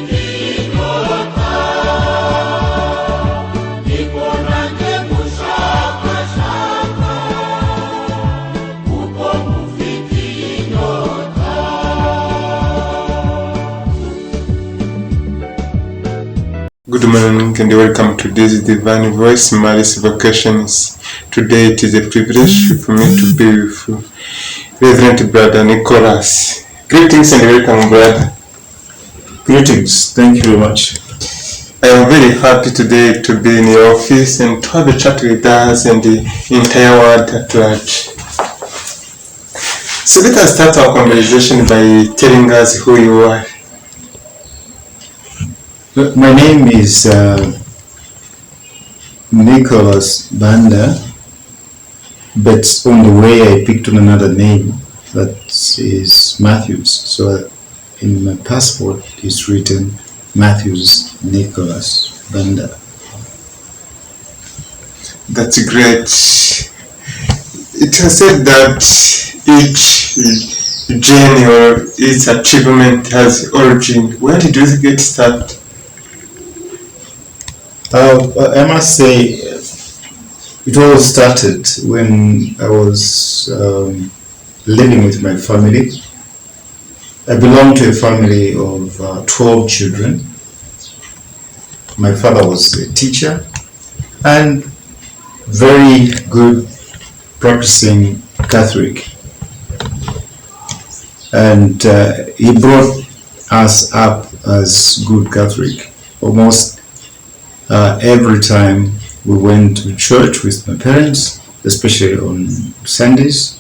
Good morning and welcome to this Divine Voice Marist Vocations. Today it is a privilege for me to be with Reverend Brother Nicholas. Greetings and welcome, brother. Greetings, thank you very much. I am very happy today to be in your office and to have a chat with us and the entire world at large. So let us start our conversation by telling us who you are. My name is Nicholas Banda, but on the way I picked on another name that is Matthews. So in my passport it's written Matthews Nicholas Banda. That's great. It has said that each journey or each achievement has origin. Where did you get started? I must say it all started when I was living with my family. I belong to a family of 12 children. My father was a teacher and very good practicing Catholic. And he brought us up as good Catholic. Almost every time we went to church with my parents, especially on Sundays.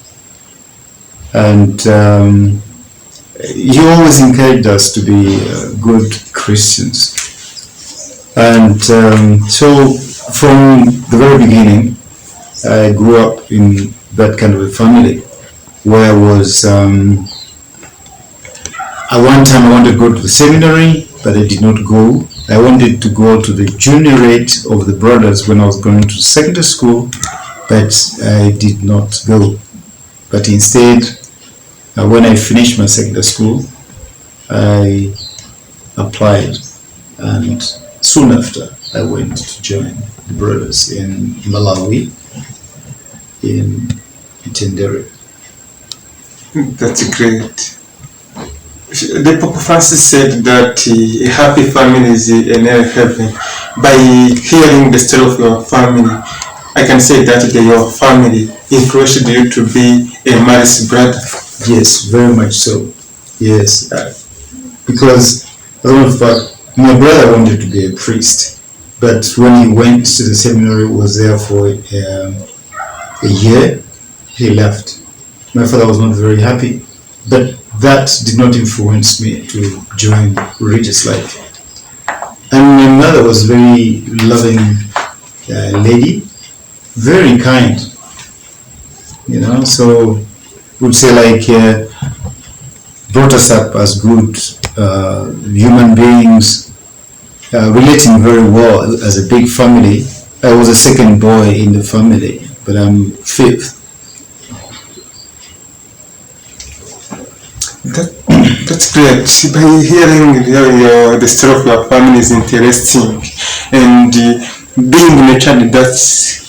And he always encouraged us to be good Christians. And so from the very beginning, I grew up in that kind of a family where I was, at one time I wanted to go to the seminary, but I did not go. I wanted to go to the juniorate of the brothers when I was going to secondary school, but I did not go. But instead, when I finished my secondary school, I applied, and soon after I went to join the brothers in Malawi, in Tendere. That's great. The Pope Francis said that a happy family is an heaven. By hearing the story of your family, I can say that your family influenced you to be a Marist brother. Yes, very much so. Yes, because as a matter of fact, my brother wanted to be a priest, but when he went to the seminary, was there for a year, he left. My father was not very happy, but that did not influence me to join religious life. And my mother was a very loving lady, very kind, so would say like brought us up as good human beings, relating very well as a big family. I was the second boy in the family, but I'm fifth. That's great. By hearing the story of your family is interesting, and being nurtured in that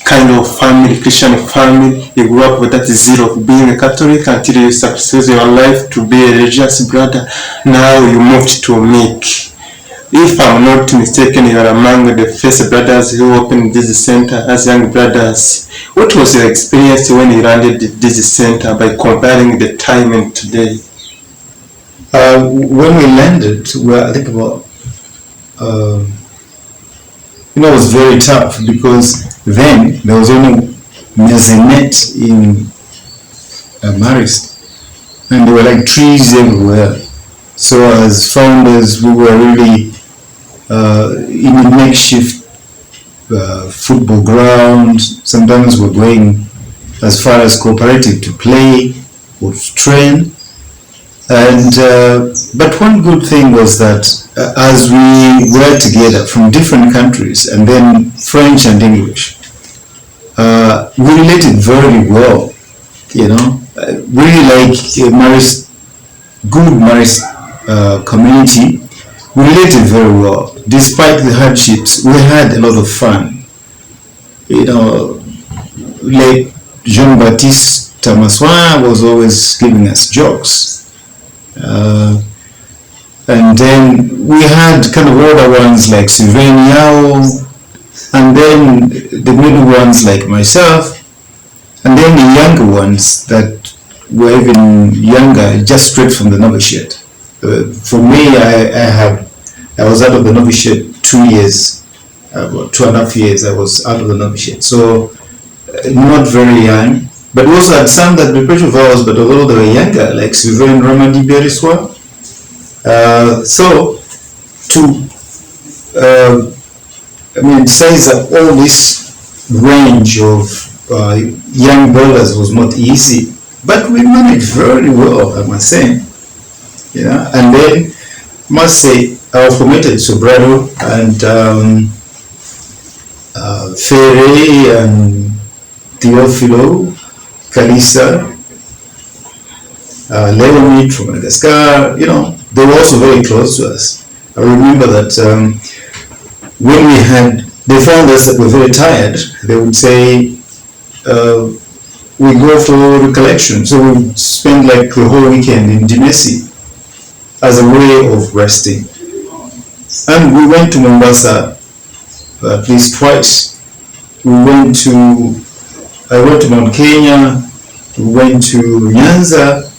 kind of family, Christian family, you grew up with that zeal of being a Catholic until you succeed your life to be a religious brother. Now you moved to MIC. If I'm not mistaken, you are among the first brothers who opened this center as young brothers. What was your experience when you landed this center by comparing the time and today? When we landed, I think about, it was very tough because then there was only mezzanette in Marist, and there were like trees everywhere. So as founders, we were really in a makeshift football ground. Sometimes we're going as far as cooperative to play or to train. And but one good thing was that as we were together from different countries, and then French and English, we related very well. Really like Marist, good Marist community we related very well. Despite the hardships, we had a lot of fun. You know, like Jean-Baptiste Tamaswa was always giving us jokes. And then we had kind of older ones like Sylvain Yao, and then the middle ones like myself, and then the younger ones that were even younger, just straight from the novitiate. For me, I was out of the novitiate 2 years, about 2.5 years. I was out of the novitiate, so not very young. But we also had some that were pretty ours, but although they were younger, like Sylvain Ramadi Beriswa. So to size up all this range of young brothers was not easy, but we managed very well, I must say. Yeah, and then must say our formatted Sobrado and Ferre and Teofilo, Kalisa, Leonid from Madagascar, they were also very close to us. I remember that when they found us that we were very tired, they would say, we go for recollection. So we would spend like the whole weekend in Dimesi as a way of resting. And we went to Mombasa at least twice. I went to Mount Kenya, we went to Nyanza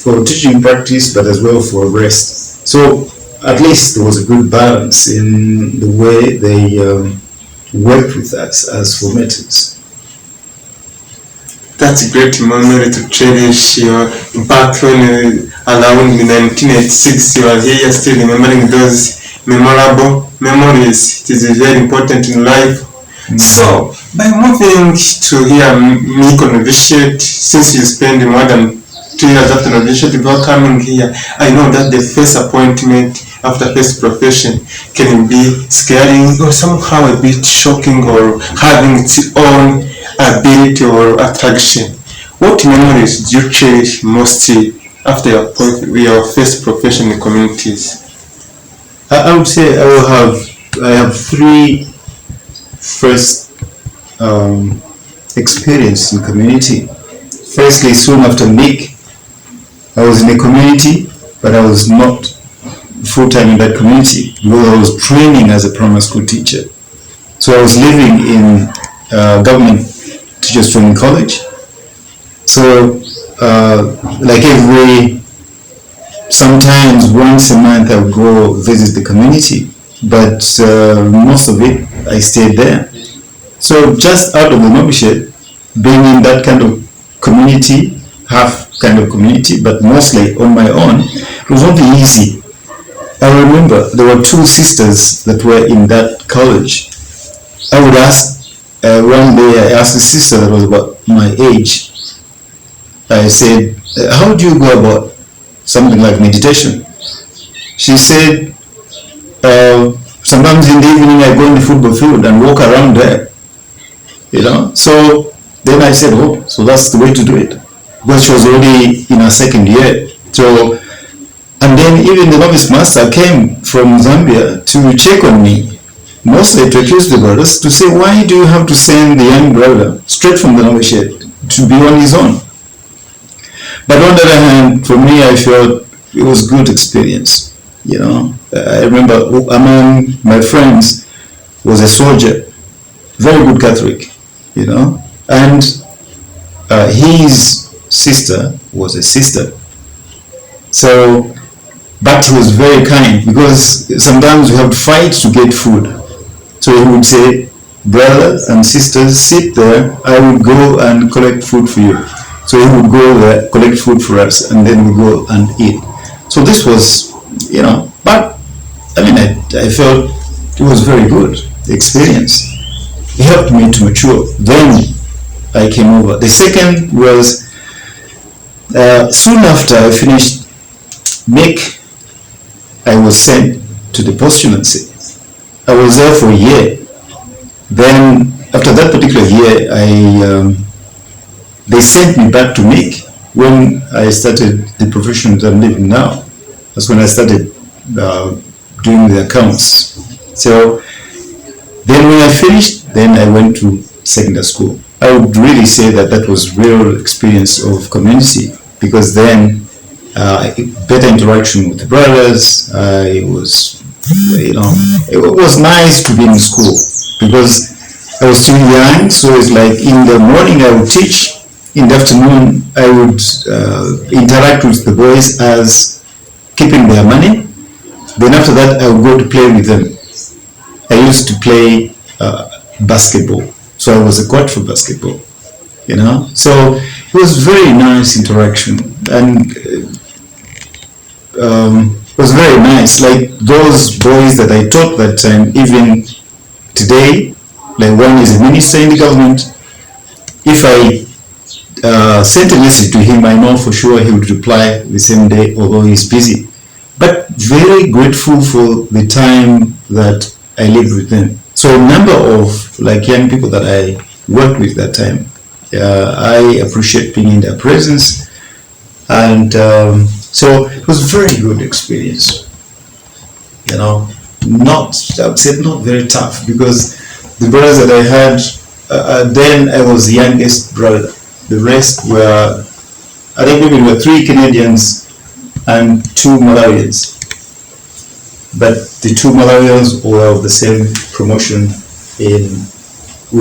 for teaching practice, but as well for rest. So at least there was a good balance in the way they worked with us as formators. That's a great memory to cherish. Back when around 1986, you are here still remembering those memorable memories. It is very important in life. Mm-hmm. So, by moving to here, Miko Novitiate, since you spend more than 2 years after novitiate before coming here, I know that the first appointment after first profession can be scary or somehow a bit shocking or having its own ability or attraction. What memories do you cherish most after your first profession in communities? I would say I have 3 first experience in community. Firstly, soon after MIC, I was in a community, but I was not full-time in that community because I was training as a primary school teacher. So I was living in government teachers training college. So sometimes once a month I would go visit the community, but most of it I stayed there. So just out of the novitiate, being in that kind of community, half kind of community, but mostly on my own, it was not easy. I remember there were 2 sisters that were in that college. I would ask, one day I asked a sister that was about my age, I said, how do you go about something like meditation? She said, sometimes in the evening I go in the football field and walk around there. So then I said, so that's the way to do it. Because she was already in her 2nd year. So, and then even the novice master came from Zambia to check on me, mostly to accuse the brothers, to say, why do you have to send the young brother straight from the novitiate to be on his own? But on the other hand, for me, I felt it was good experience. I remember among my friends was a soldier, very good Catholic, and his sister was a sister. So, but he was very kind because sometimes we have to fight to get food. So he would say, brothers and sisters, sit there, I will go and collect food for you. So he would go there, collect food for us, and then we go and eat. So this was, but I felt it was very good experience. It helped me to mature. Then I came over. The second was soon after I finished MIC, I was sent to the postulancy. I was there for a year. Then after that particular year, they sent me back to MIC when I started the profession that I'm living now. That's when I started doing the accounts. So then when I finished, then I went to secondary school. I would really say that that was real experience of community, because then better interaction with the brothers. It was, it was nice to be in school because I was still young. So it's like in the morning I would teach, in the afternoon I would interact with the boys as keeping their money. Then after that I would go to play with them. I used to play basketball, so I was a coach for basketball, so it was very nice interaction, and it was very nice. Like those boys that I taught that time, even today, like one is a minister in the government. If I sent a message to him, I know for sure he would reply the same day, although he's busy. But very grateful for the time that I lived with them. So a number of like young people that I worked with that time, I appreciate being in their presence, and so it was a very good experience. Not, I would say not very tough, because the brothers that I had, then I was the youngest brother. The rest were, I think maybe there were 3 Canadians and 2 Malawians. But the 2 Malawians were of the same promotion. We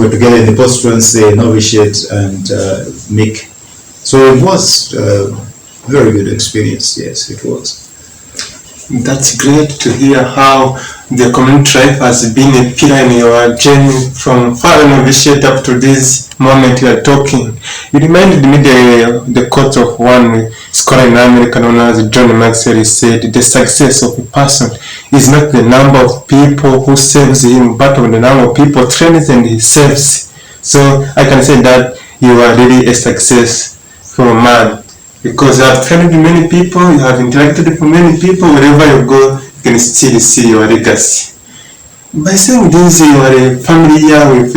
were together in the post-truancy, novitiate, and MIC. So it was a very good experience. Yes, it was. That's great to hear how the community life has been a pillar in your journey from far novitiate up to this moment you are talking. You reminded me the quote of one scholar in America known as John Maxwell. He said, the success of a person is not the number of people who saves him, but of the number of people trains and he saves. So I can say that you are really a successful man, because you have trained many people, you have interacted with many people. Wherever you go, you can still see your legacy. By saying this, you are familiar with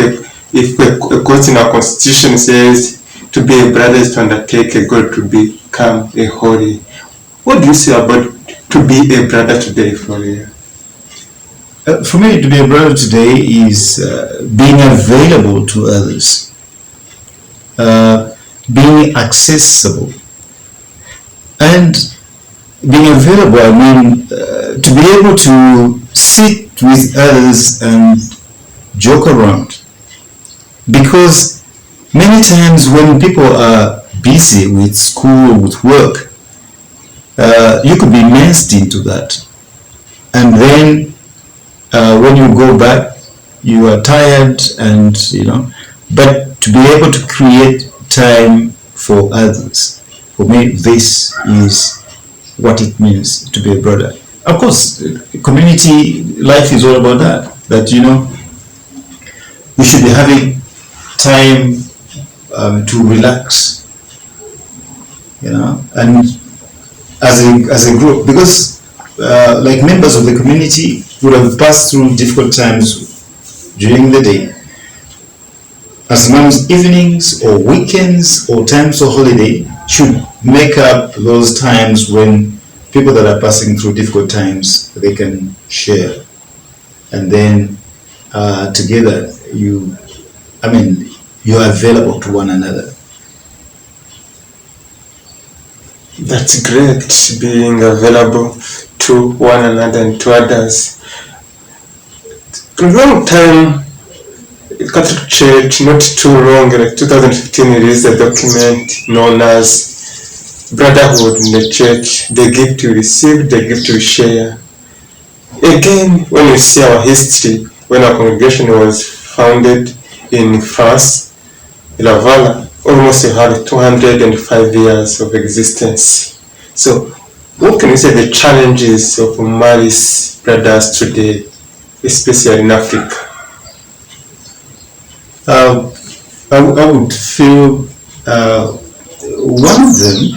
if a quote in our constitution says, to be a brother is to undertake a goal to become a holy. What do you say about to be a brother today, Floria? For me, to be a brother today is being available to others, being accessible. And being available, I mean, to be able to sit with others and joke around. Because many times when people are busy with school, with work, you could be immersed into that. And then when you go back, you are tired, and but to be able to create time for others, for me, this is what it means to be a brother. Of course, community life is all about that we should be having time to relax, and as a group, because like members of the community would have passed through difficult times during the day. As sometimes evenings or weekends or times of holiday should make up those times when people that are passing through difficult times, they can share. And then together you're available to one another. That's great, being available to one another and to others. For a long time, Catholic Church, not too long, like 2015, released a document known as Brotherhood in the Church, the gift you receive, the gift you share. Again, when you see our history, when our congregation was founded in France, Laval, almost you have 205 years of existence. So, what can you say the challenges of Marist Brothers today, especially in Africa? I would feel one of them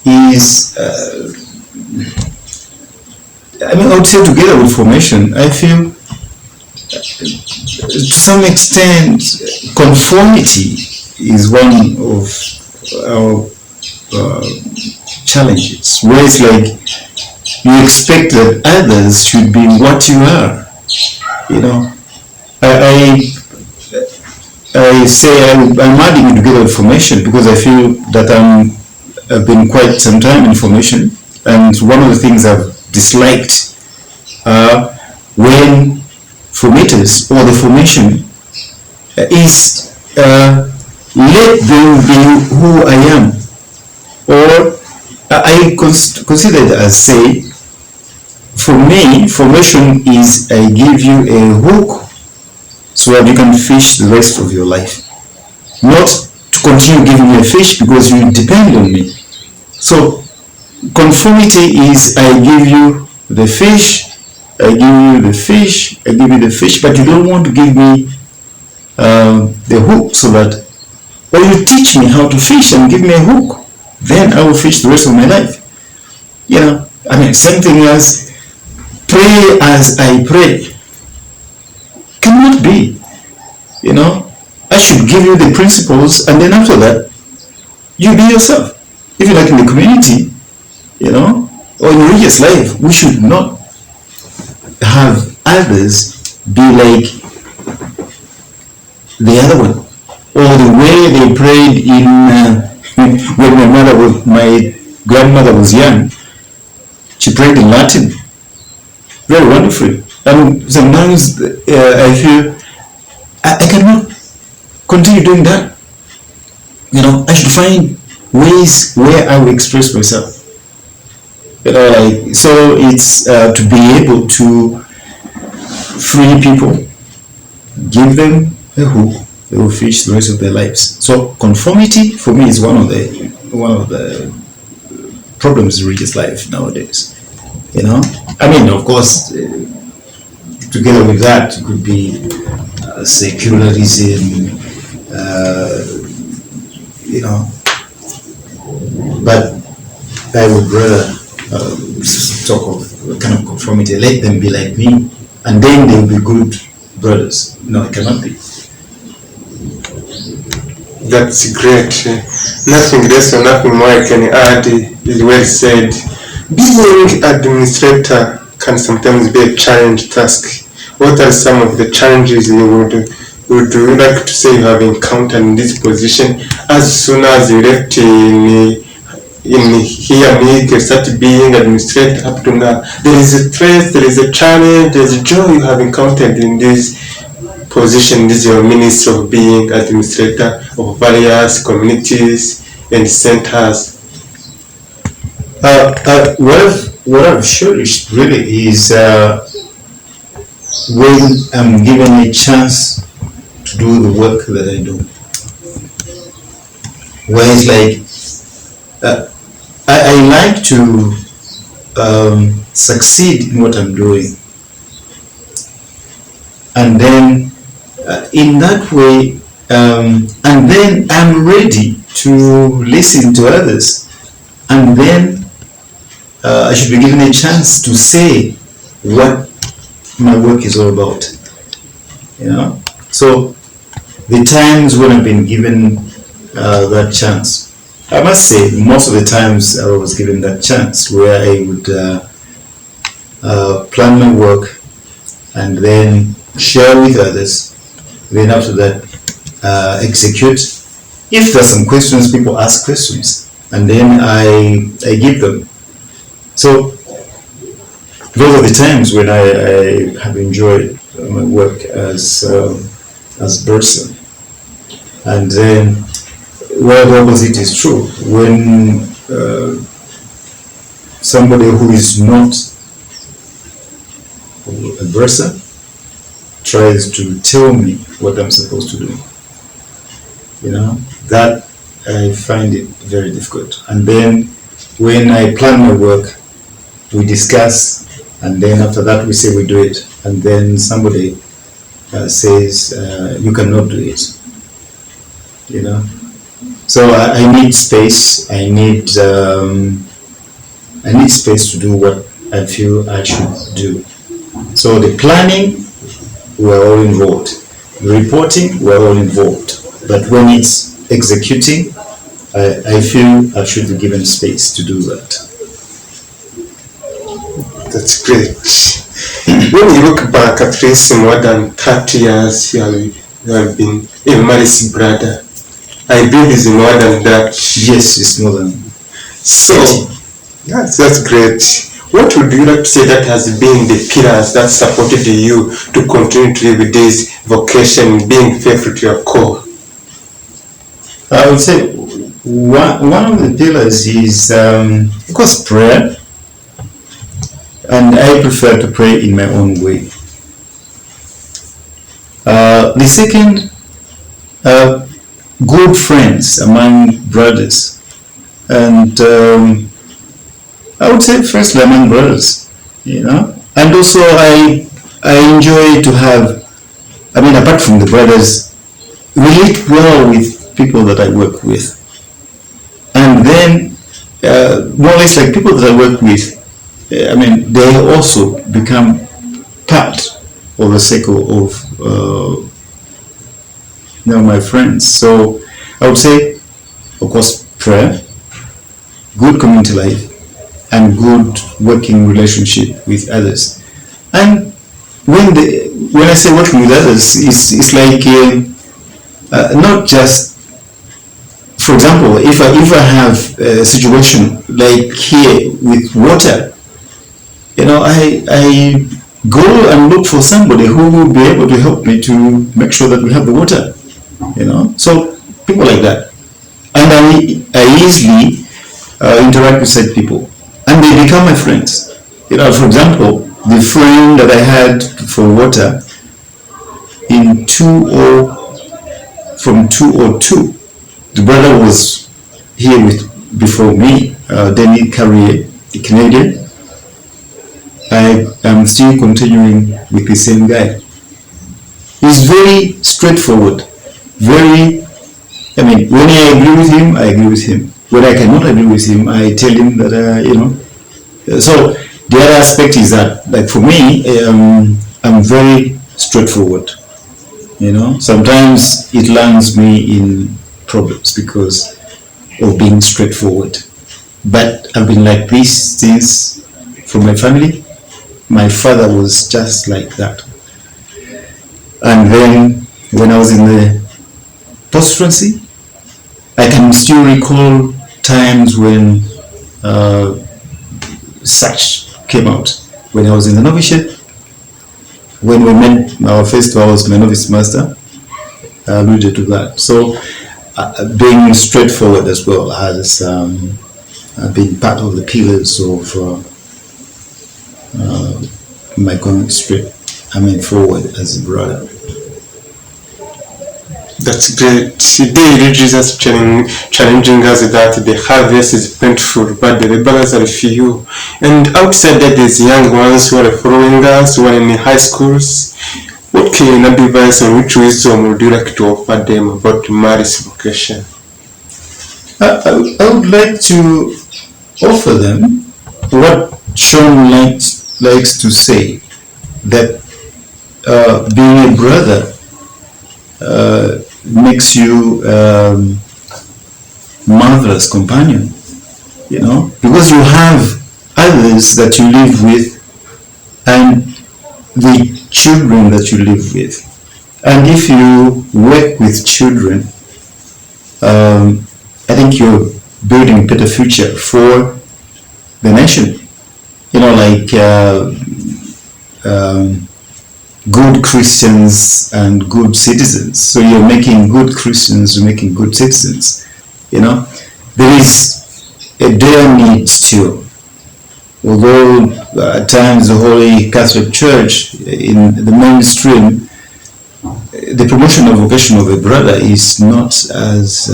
is, I would say together with formation, I feel to some extent conformity is one of our challenges, where it's like you expect that others should be what you are. You know, I say I'm adding together information because I feel that I've been quite some time in formation, and one of the things I've disliked when formators or the formation is let them be who I am, or I consider it as, say, for me, formation is I give you a hook so that you can fish the rest of your life. Not to continue giving you a fish because you depend on me. So conformity is I give you the fish, I give you the fish, I give you the fish, but you don't want to give me the hook so that, or you teach me how to fish and give me a hook, then I will fish the rest of my life. You know, I mean, same thing as pray as I pray. Cannot be. You know, I should give you the principles, and then after that, you be yourself. If you like in the community, you know, or in religious life, we should not have others be like the other one, or the way they prayed in when my grandmother was young. She prayed in Latin, very wonderfully. And sometimes I feel I cannot continue doing that. You know, I should find ways where I will express myself. You know, like, so it's to be able to free people, give them a hook, they will fish the rest of their lives. So conformity for me is one of the problems in religious life nowadays. You know, I mean, of course, together with that could be secularism, you know, but I would rather talk of a kind of conformity. Let them be like me, and then they will be good brothers. No, it cannot be. That's great. Nothing less or nothing more I can add is well said. Being administrator can sometimes be a challenge task. What are some of the challenges you would like to say you have encountered in this position as soon as you left in here you start being administrator up to now? There is a stress, there is a challenge, there is a joy you have encountered in this position. This is your ministry of being administrator of various communities and centers. What I've cherished really is when I'm given a chance to do the work that I do. Where it's like I like to succeed in what I'm doing, and then in that way, and then I'm ready to listen to others, and then I should be given a chance to say what my work is all about. You know, so the times when I've been given that chance, I must say most of the times I was given that chance where I would plan my work and then share with others, then after that execute. If there's some questions, people ask questions, and then I give them. So those are the times when I have enjoyed my work as bursar. And then, well, the opposite is true. When somebody who is not a bursar tries to tell me what I'm supposed to do, you know, that I find it very difficult. And then when I plan my work, we discuss, and then after that we say we do it, and then somebody says you cannot do it, you know. So I need space. I need space to do what I feel I should do. So the planning, we're all involved. The reporting, we're all involved. But when it's executing, I feel I should be given space to do that. That's great. When you look back at least more than 30 years you have been a Marist brother. I believe it's more than that. Yes, it's more than. So, yes, that's great. What would you like to say that has been the pillars that supported you to continue to live with this vocation, being faithful to your core? I would say one of the pillars is, of course, prayer. And I prefer to pray in my own way. The second, good friends among brothers. And I would say firstly among brothers, And also I enjoy to have, apart from the brothers, relate well with people that I work with. And then, more or less like people that I work with, they also become part of the circle of my friends. So I would say, of course, prayer, good community life, and good working relationship with others. And when I say working with others, it's like not just, for example, if I have a situation like here with water, I go and look for somebody who will be able to help me to make sure that we have the water, So people like that. And I easily interact with such people. And they become my friends. For example, the friend that I had for water from 202, the brother was here before me, Danny Carrier, the Canadian. I am still continuing with the same guy. He's very straightforward. When I agree with him, I agree with him. When I cannot agree with him, I tell him that, So the other aspect is that, like for me, I'm very straightforward. Sometimes it lands me in problems because of being straightforward. But I've been like this since from my family. My father was just like that. And then when I was in the postulancy, I can still recall times when such came out. When I was in the novitiate, when we met our first vow as my novice master, I alluded to that. So being straightforward as well has been part of the pillars of my going forward as a brother. That's great. Today, Jesus challenging us that the harvest is plentiful, but the laborers are few. And outside that, there's young ones who are following us, who are in high schools. What can you advise on which wisdom would you like to offer them about Marist vocation? I would like to offer them what Sean likes to say, that being a brother makes you marvelous companion, because you have others that you live with and the children that you live with. And if you work with children, I think you're building a better future for the nation. Good Christians and good citizens. So you're making good Christians, you're making good citizens. There is a dire need still. Although at times the Holy Catholic Church in the mainstream, the promotion of vocation of a brother is not as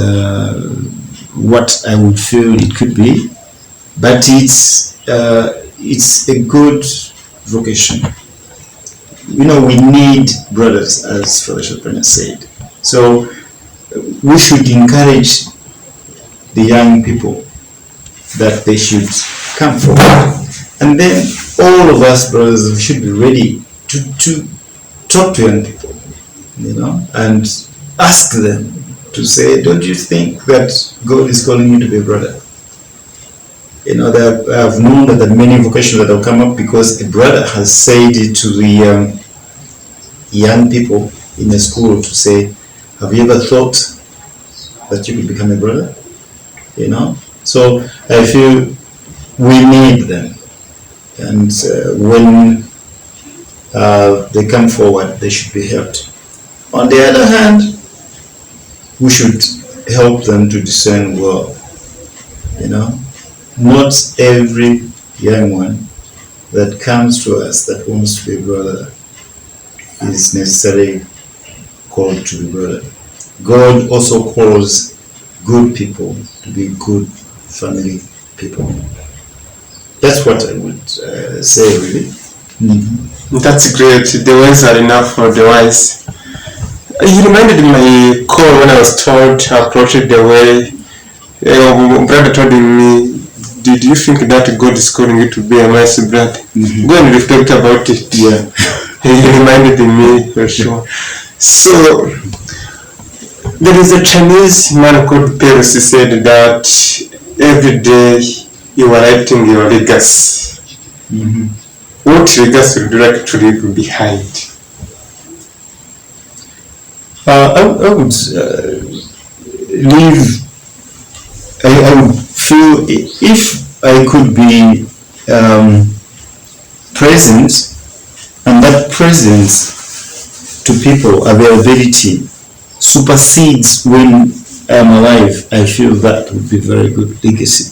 what I would feel it could be, but it's a good vocation. We need brothers, as Father Chopin said. So we should encourage the young people that they should come forward. And then all of us brothers should be ready to talk to young people, and ask them to say, don't you think that God is calling you to be a brother? I've known that there are many vocations that have come up because a brother has said it to the young people in the school to say, have you ever thought that you could become a brother? So I feel we need them, and when they come forward, they should be helped. On the other hand, we should help them to discern well. Not every young one that comes to us that wants to be a brother is necessarily called to be brother. God also calls good people to be good family people. That's what I would say, really. Mm-hmm. That's great. The words are enough for the wise. You reminded my call when I was told to approach it the way brother told me, did you think that God is calling you to be a Marist brother? Mm-hmm. Go and reflect about it. Yeah. He reminded me for sure. So there is a Chinese man called Perus. He said that every day you are writing your legacy. Mm-hmm. What legacy would you like to leave behind? I would leave. I would feel if I could be present, and that presence to people, availability, supersedes when I'm alive, I feel that would be very good legacy.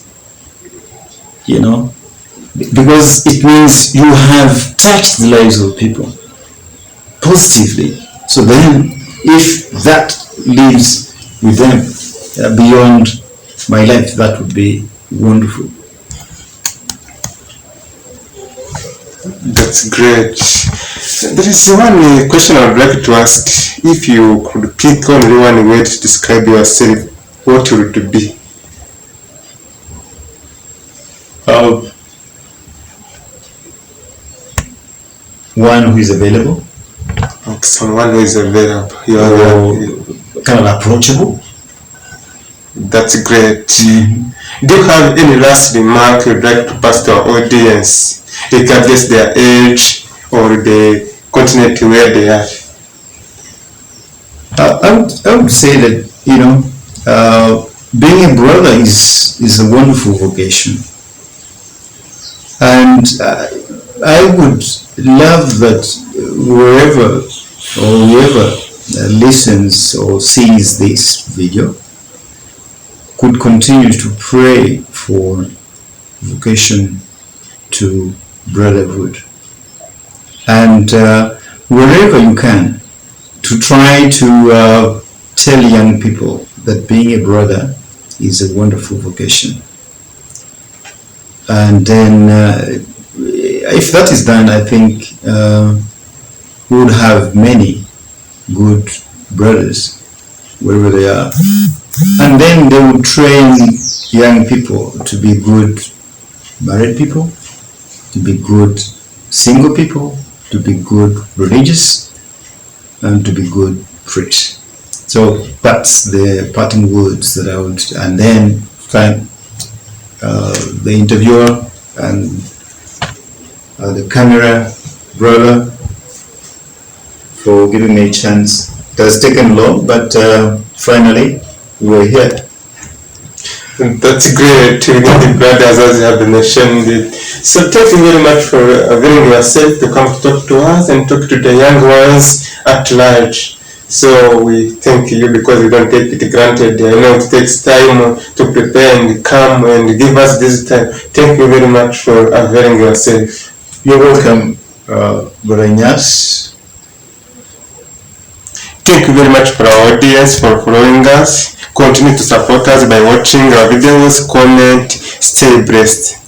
Because it means you have touched the lives of people positively. So then, if that lives with them beyond my life, that would be wonderful. That's great. There is one question I would like to ask. If you could pick only one word to describe yourself, what would it be? One who is available. Okay, someone who is available. Kind of approachable. That's great. Mm-hmm. Do you have any last remark you'd like to pass to our audience, regardless their age or the continent where they are? I would say that being a brother is a wonderful vocation, and I would love that whoever listens or sees this video could continue to pray for vocation to brotherhood, and wherever you can, to try to tell young people that being a brother is a wonderful vocation. And then if that is done, I think we would have many good brothers wherever they are. And then they would train young people to be good married people, to be good single people, to be good religious, and to be good priests. So that's the parting words that I would, and then thank the interviewer and the camera brother for giving me a chance. It has taken long, but finally we're here. That's great. We need the brothers, as you have mentioned it. So thank you very much for availing yourself to come to talk to us and talk to the young ones at large. So we thank you because we don't take it granted. I know it takes time to prepare and come and give us this time. Thank you very much for availing yourself. You're welcome, Brother Inyas. Thank you very much for our audience for following us. Continue to support us by watching our videos, comment, stay blessed.